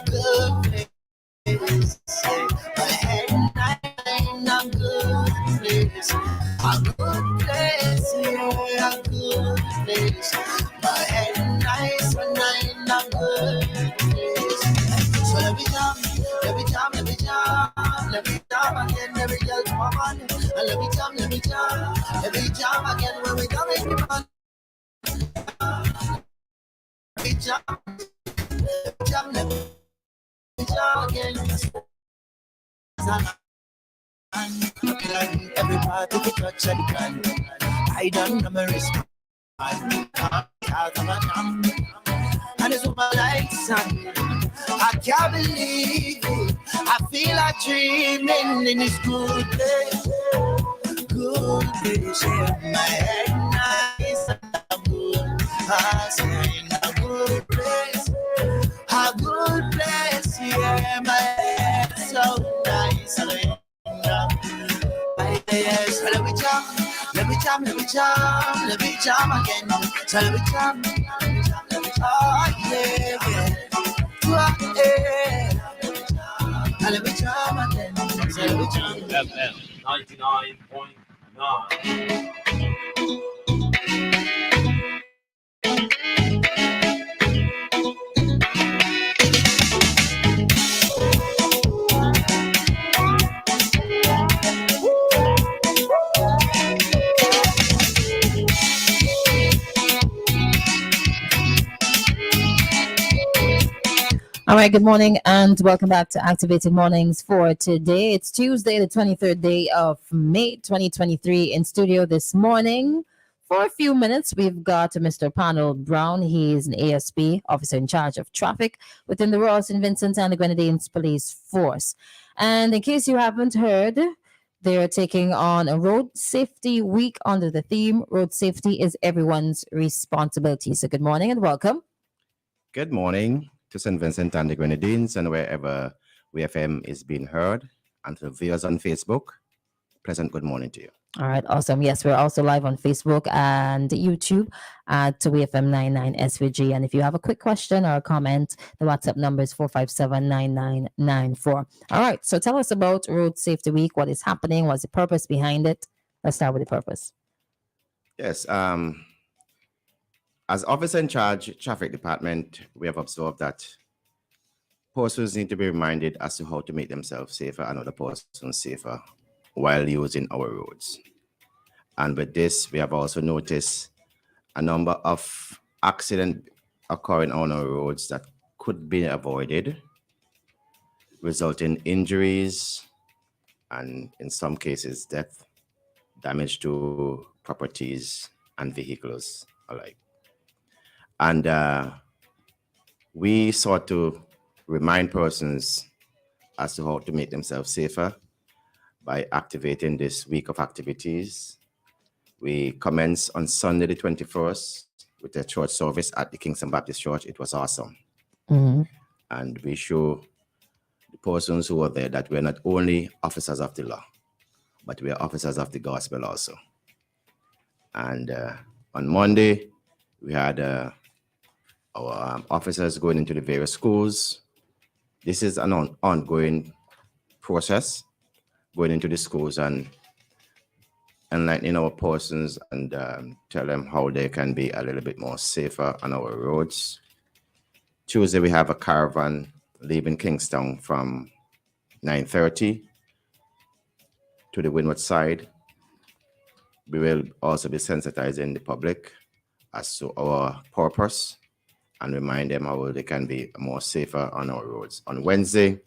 good place. My head in a good place. A good place, yeah, a good place. My head nice when I'm in a good place. So let me jam, let me jam, let me jam, let me jam again, every girl come on. And let me jam again when we come in the man. Let me jam, let me jam again. And everybody to touch and can. I don't know my respect. And it's what my lights on. I can't believe it. I feel like dreaming in this good place. Good place, yeah. My head nice and I'm good. I say in a good place. A good place, yeah. My head so nice and yes, let me jam, let me jam, let me jam, let me jam again. So let me jam, oh yeah, yeah. Let me jam again. So let me jam. FM 99.9. All right, good morning and welcome back to Activated Mornings for today. It's Tuesday, the 23rd day of May 2023. In studio this morning for a few minutes, we've got Mr. Panel Brown. He is an ASP, officer in charge of traffic within the Royal St. Vincent and the Grenadines Police Force. And in case you haven't heard, they're taking on a road safety week under the theme, Road Safety is Everyone's Responsibility. So good morning and welcome. Good morning to St. Vincent and the Grenadines and wherever WFM is being heard, and to the viewers on Facebook, pleasant good morning to you. All right, awesome. Yes, we're also live on Facebook and YouTube at WFM 99 SVG. And if you have a quick question or a comment, the WhatsApp number is 457-9994. All right, so tell us about Road Safety Week. What is happening? What's the purpose behind it? Let's start with the purpose. Yes, as officer in charge, traffic department, we have observed that persons need to be reminded as to how to make themselves safer and other persons safer while using our roads. And with this, we have also noticed a number of accidents occurring on our roads that could be avoided, resulting in injuries and in some cases death, damage to properties and vehicles alike. And we sought to remind persons as to how to make themselves safer by activating this week of activities. We commenced on Sunday the 21st with a church service at the Kingston Baptist Church. It was awesome. Mm-hmm. And we show the persons who were there that we're not only officers of the law, but we are officers of the gospel also. And on Monday, we had our officers going into the various schools. This is an ongoing process, going into the schools and enlightening our persons and tell them how they can be a little bit more safer on our roads. Tuesday, we have a caravan leaving Kingston from 9:30 to the windward side. We will also be sensitizing the public as to our purpose and remind them how they can be more safer on our roads. On Wednesday, we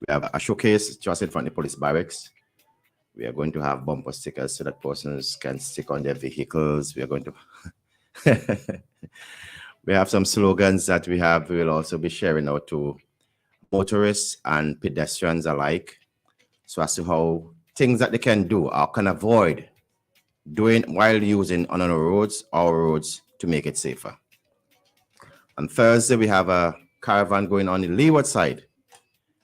have a showcase just in front of the police barracks. We are going to have bumper stickers so that persons can stick on their vehicles. We are going to... We have some slogans that we will also be sharing out to motorists and pedestrians alike, so as to how things that they can do or can avoid doing while using on our roads to make it safer. On Thursday, we have a caravan going on the leeward side.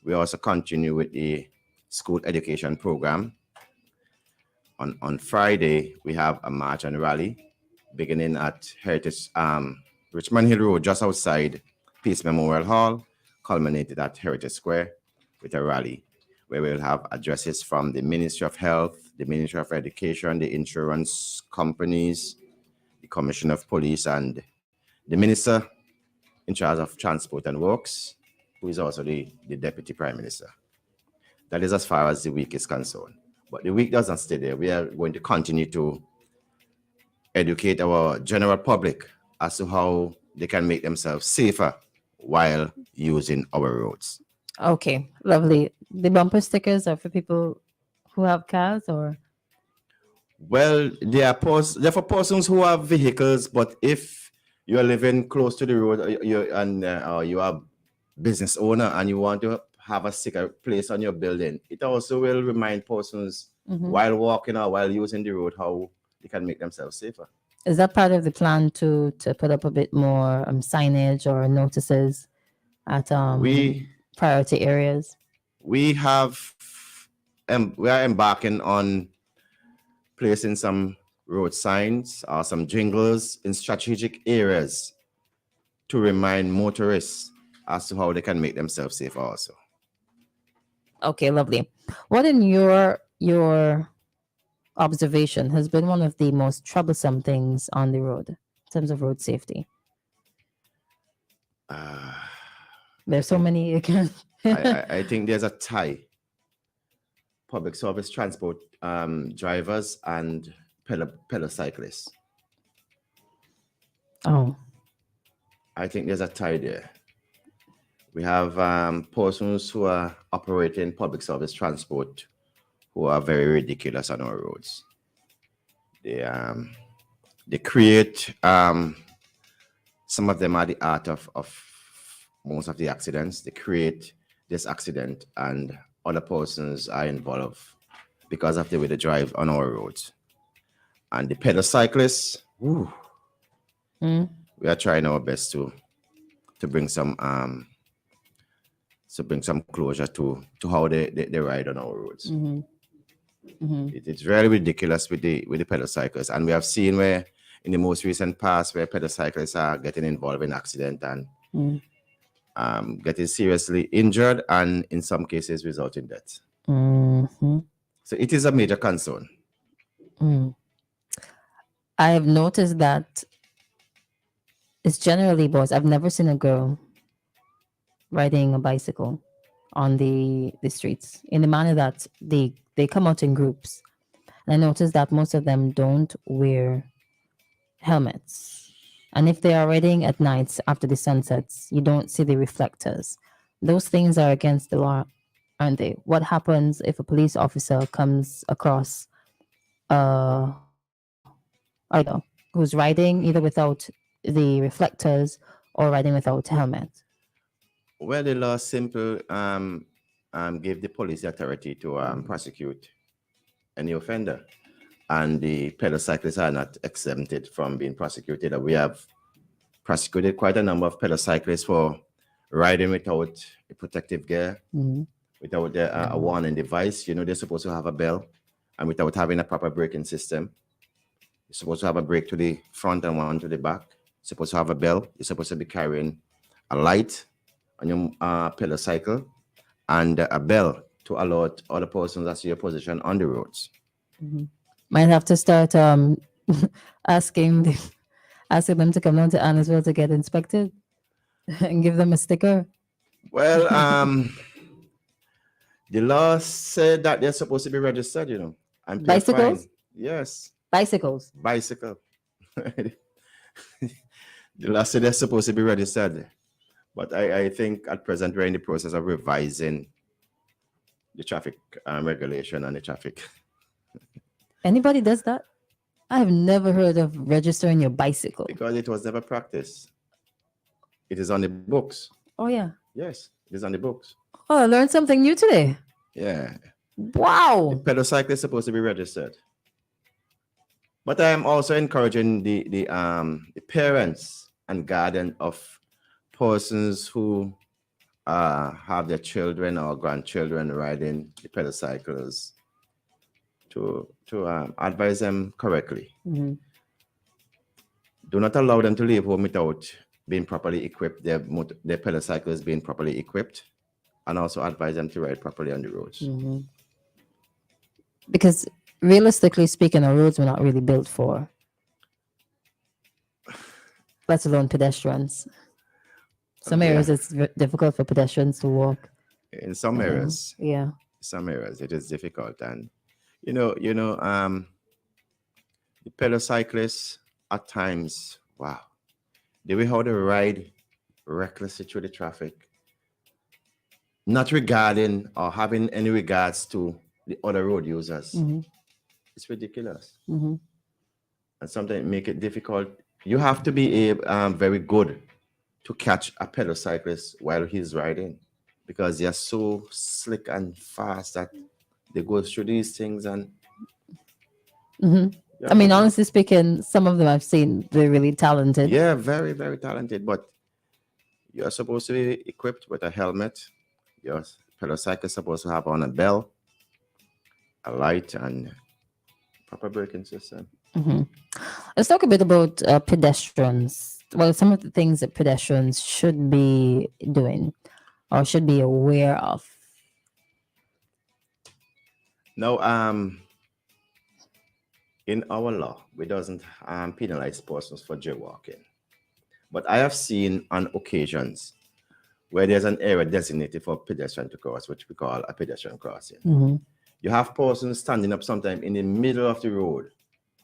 We also continue with the school education program. On Friday, we have a march and rally beginning at Heritage Richmond Hill Road, just outside Peace Memorial Hall, culminated at Heritage Square with a rally where we'll have addresses from the Ministry of Health, the Ministry of Education, the insurance companies, the Commissioner of Police, and the Minister in charge of Transport and Works, who is also the Deputy Prime Minister. That is as far as the week is concerned. But the week doesn't stay there. We are going to continue to educate our general public as to how they can make themselves safer while using our roads. Okay, lovely. The bumper stickers are for people who have cars, or Well, they're for persons who have vehicles, but if you're living close to the road you are business owner and you want to have a sticker placed on your building, it also will remind persons while walking or while using the road how they can make themselves safer. is that part of the plan to put up a bit more signage or notices at priority areas? We are embarking on placing some road signs or some jingles in strategic areas to remind motorists as to how they can make themselves safer also. Okay, lovely. What in your observation has been one of the most troublesome things on the road in terms of road safety? There's so many again. I think there's a tie. Public service transport drivers and pedal cyclists. Oh, I think there's a tie there. We have persons who are operating public service transport who are very ridiculous on our roads. They create, some of them are the art of most of the accidents. They create this accident and other persons are involved because of the way they drive on our roads. And the pedal cyclists, we are trying our best to bring some closure to how they ride on our roads. It's really ridiculous with the pedal cyclists, and we have seen where in the most recent past where pedal cyclists are getting involved in accident and getting seriously injured and in some cases result in death. So it is a major concern. I have noticed that it's generally boys. I've never seen a girl riding a bicycle on the streets in the manner that they come out in groups. And I noticed that most of them don't wear helmets. And if they are riding at nights after the sun sets, you don't see the reflectors. Those things are against the law, aren't they? What happens if a police officer comes across who's riding either without the reflectors or riding without helmet? Well, the law simple gave the police the authority to prosecute any offender, and the pedal cyclists are not exempted from being prosecuted. We have prosecuted quite a number of pedal cyclists for riding without a protective gear, without a warning device. You know, they're supposed to have a bell, and without having a proper braking system. You're supposed to have a brake to the front and one to the back. You're supposed to have a bell. You're supposed to be carrying a light on your pedal cycle and a bell to alert other persons as to your position on the roads. Might have to start asking them to come down to Annisville to get inspected and give them a sticker. Well, the law said that they're supposed to be registered, you know. And bicycles? Fine. Yes. Bicycles. Bicycle. The law said they're supposed to be registered. But I think at present we're in the process of revising the traffic regulation and the traffic. Anybody does that? I have never heard of registering your bicycle. Because it was never practiced. It is on the books. Oh, yeah. Yes, it is on the books. Oh, I learned something new today. Yeah. Wow. The pedal cycle is supposed to be registered. But I am also encouraging the parents and guardians of persons who have their children or grandchildren riding the pedal cycles to advise them correctly. Do not allow them to leave home without being properly equipped, their pedal cycles being properly equipped, and also advise them to ride properly on the roads. Mm-hmm. Because realistically speaking, our roads were not really built for, let alone pedestrians. Some areas it's difficult for pedestrians to walk. In some areas, Yeah. some areas it is difficult, and the pedal cyclists at times, wow, the way how they ride recklessly through the traffic, not regarding or having any regards to the other road users. Mm-hmm. It's ridiculous. Mm-hmm. And sometimes make it difficult. You have to be very good to catch a pedal cyclist while he's riding, because they're so slick and fast that they go through these things. And Mm-hmm. I mean, honestly speaking, some of them I've seen, they're really talented. Yeah, very, very talented. But you're supposed to be equipped with a helmet. Your pedal cyclist is supposed to have on a bell, a light, and proper braking system. Mm-hmm. Let's talk a bit about pedestrians. Well, some of the things that pedestrians should be doing or should be aware of. Now, in our law, we doesn't penalize persons for jaywalking. But I have seen on occasions where there's an area designated for pedestrian to cross, which we call a pedestrian crossing. Mm-hmm. You have persons standing up sometime in the middle of the road,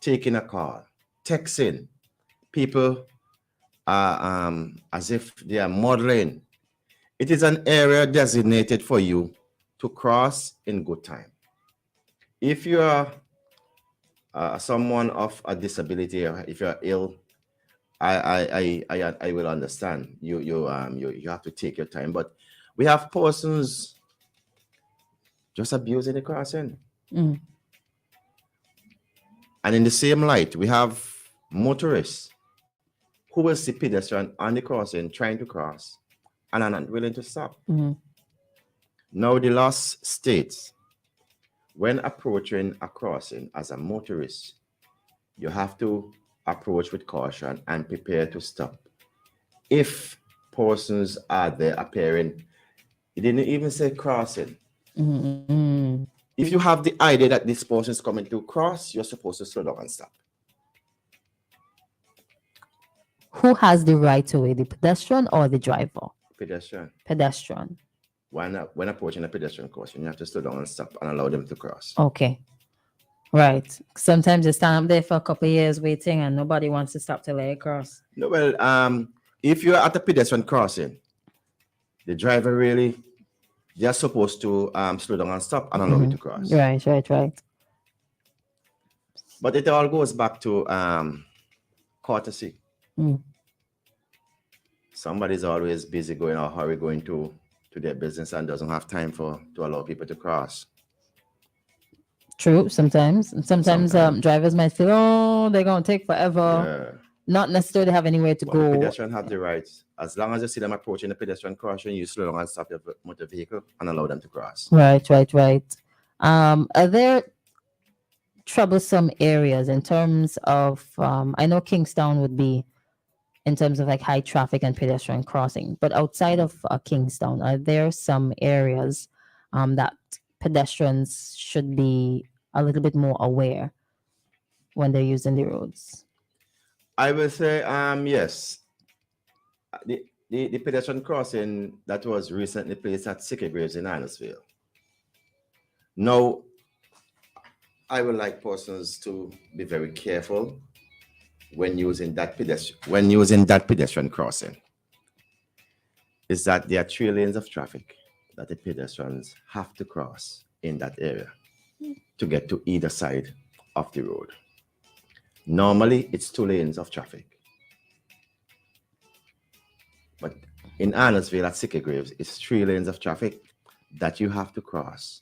taking a call, texting people as if they are modeling. It is an area designated for you to cross in good time. If you are someone of a disability, or if you're ill, I will understand. You have to take your time. But we have persons just abusing the crossing. Mm. And in the same light, we have motorists who will see pedestrian on the crossing trying to cross and are not willing to stop. Mm-hmm. Now the law states, when approaching a crossing as a motorist, you have to approach with caution and prepare to stop. If persons are there appearing, it didn't even say crossing. Mm-hmm. If you have the idea that this person is coming to cross, you're supposed to slow down and stop. Who has the right to way, the pedestrian or the driver? Pedestrian. Pedestrian. When approaching a pedestrian crossing, you have to slow down and stop and allow them to cross. Okay. Right. Sometimes they stand up there for a couple of years waiting and nobody wants to stop to let it cross. No, well, if you're at a pedestrian crossing, the driver really, they're supposed to slow down and stop and allow you to cross. Right. But it all goes back to courtesy. Mm. Somebody's always busy going or hurry going to their business and doesn't have time to allow people to cross. True. Sometimes drivers might feel, oh, they're going to take forever. Yeah. Not necessarily have anywhere to But go. the pedestrian have the rights. As long as you see them approaching the pedestrian crossing, you slow down and stop your motor vehicle and allow them to cross. Right. Are there troublesome areas in terms of, I know Kingstown would be in terms of like high traffic and pedestrian crossing, but outside of Kingstown, are there some areas that pedestrians should be a little bit more aware when they're using the roads? I will say, yes. The pedestrian crossing that was recently placed at Sicker Graves in Annisville. Now, I would like persons to be very careful when using that pedestrian crossing. Is that there are 3 lanes of traffic that the pedestrians have to cross in that area to get to either side of the road. Normally, it's 2 lanes of traffic. But in Annisville at Sicker Graves, it's 3 lanes of traffic that you have to cross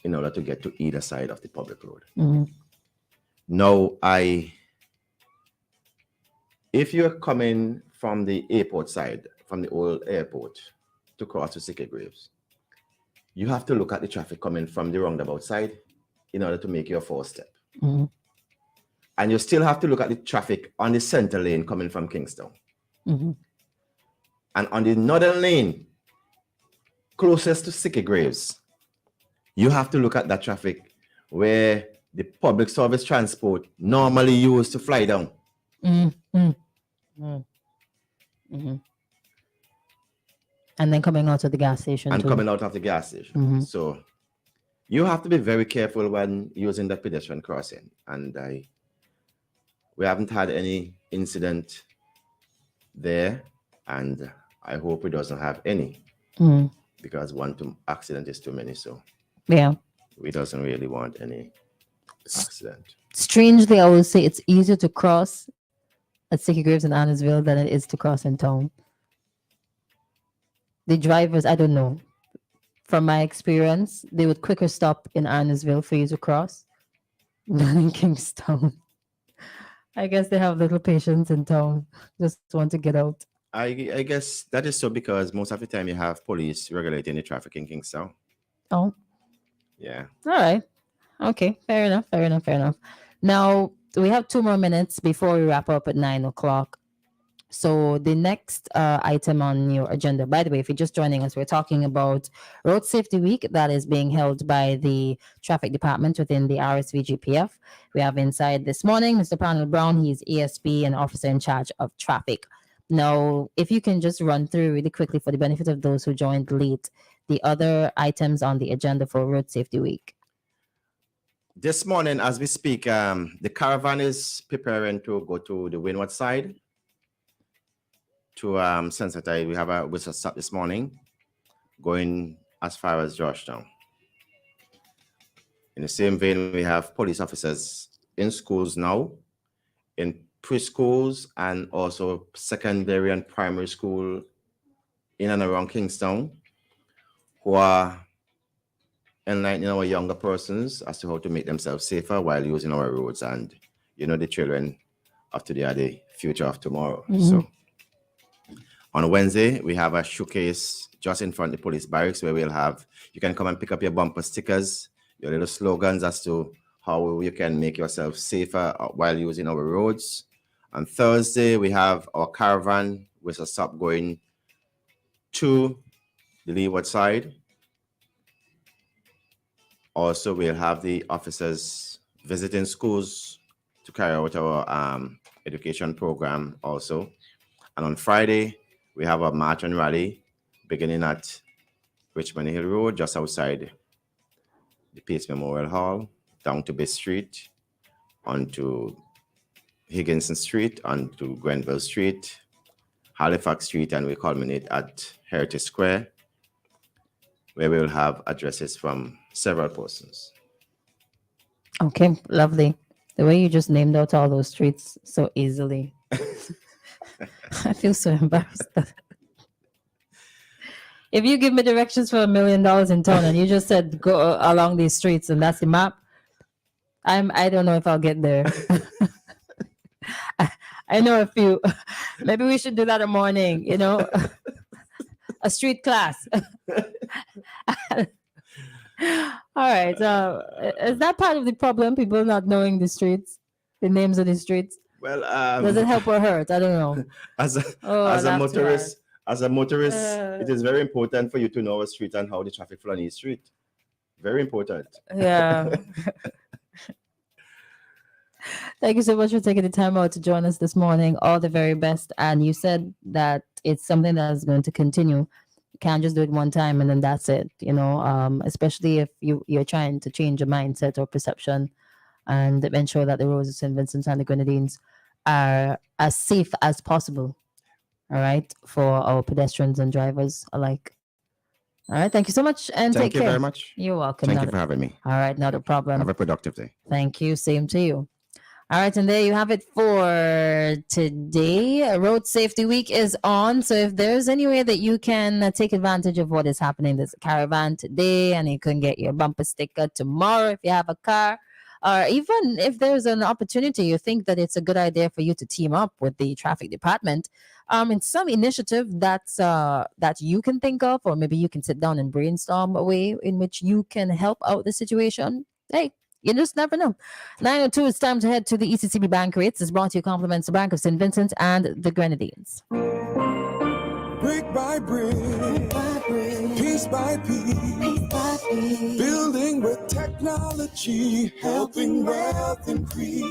in order to get to either side of the public road. Mm-hmm. Now, if you're coming from the airport side, from the old airport to cross to Sicker Graves, you have to look at the traffic coming from the roundabout side in order to make your first step. Mm-hmm. And you still have to look at the traffic on the center lane coming from Kingstown. Mm-hmm. And on the northern lane, closest to Sicky Graves, you have to look at that traffic where the public service transport normally used to fly down. And then coming out of the gas station And too. coming out of the gas station. So you have to be very careful when using that pedestrian crossing. And we haven't had any incident there, and I hope it doesn't have any, because one accident is too many. So yeah, we doesn't really want any accident. Strangely, I would say it's easier to cross at Sicky Graves in Annisville than it is to cross in town. The drivers, I don't know. From my experience, they would quicker stop in Annisville for you to cross than in Kingstown. I guess they have little patience in town. Just want to get out. I guess that is so because most of the time you have police regulating the traffic in Kingstown. Oh, Yeah. all right. Okay, fair enough. Now, we have 2 more minutes before we wrap up at 9 o'clock. So the next item on your agenda, by the way, if you're just joining us, we're talking about Road Safety Week that is being held by the Traffic Department within the RSVGPF. We have inside this morning Mr. Panel Brown. He's ESP and officer in charge of traffic. Now, if you can just run through really quickly for the benefit of those who joined late, the other items on the agenda for Road Safety Week. This morning, as we speak, the caravan is preparing to go to the windward side to sensitize. We have a whistle stop this morning going as far as Georgetown. In the same vein, we have police officers in schools now, in preschools, and also secondary and primary school in and around Kingstown, who are enlightening our younger persons as to how to make themselves safer while using our roads. And the children of today are the future of tomorrow. So on Wednesday, we have a showcase just in front of the police barracks where you can come and pick up your bumper stickers, your little slogans as to how you can make yourself safer while using our roads. On Thursday, we have our caravan with a stop going to the leeward side. Also, we'll have the officers visiting schools to carry out our education program also. And on Friday, we have a march and rally beginning at Richmond Hill Road, just outside the Pace Memorial Hall, down to Bay Street, onto Higginson Street, onto Grenville Street, Halifax Street, and we culminate at Heritage Square, where we will have addresses from several persons. Okay, lovely. The way you just named out all those streets so easily. I feel so embarrassed. If you give me directions for $1 million in town and you just said go along these streets and that's the map, I don't know if I'll get there. I know a few. Maybe we should do that in the morning, a street class. All right. Is that part of the problem? People not knowing the streets, the names of the streets? Well, does it help or hurt? I don't know. As a motorist, it is very important for you to know a street and how the traffic flow on each street. Very important. Yeah. Thank you so much for taking the time out to join us this morning. All the very best. And you said that it's something that is going to continue. You can't just do it one time and then that's it, especially if you're trying to change a mindset or perception and ensure that the roads of St. Vincent and the Grenadines are as safe as possible, all right, for our pedestrians and drivers alike. All right, thank you so much and take care. Thank you very much. You're welcome. Thank you for having me. All right, not a problem. Have a productive day. Thank you. Same to you. All right, and there you have it for today. Road Safety Week is on. So if there's any way that you can take advantage of what is happening, there's a caravan today and you can get your bumper sticker tomorrow if you have a car. Or even if there's an opportunity, you think that it's a good idea for you to team up with the traffic department in some initiative that you can think of, or maybe you can sit down and brainstorm a way in which you can help out the situation. Hey, you just never know. 9:02, it's time to head to the ECCB bank rates. It's brought to you compliments the Bank of St. Vincent and the Grenadines. brick by brick, piece by piece, building with technology, helping wealth increase.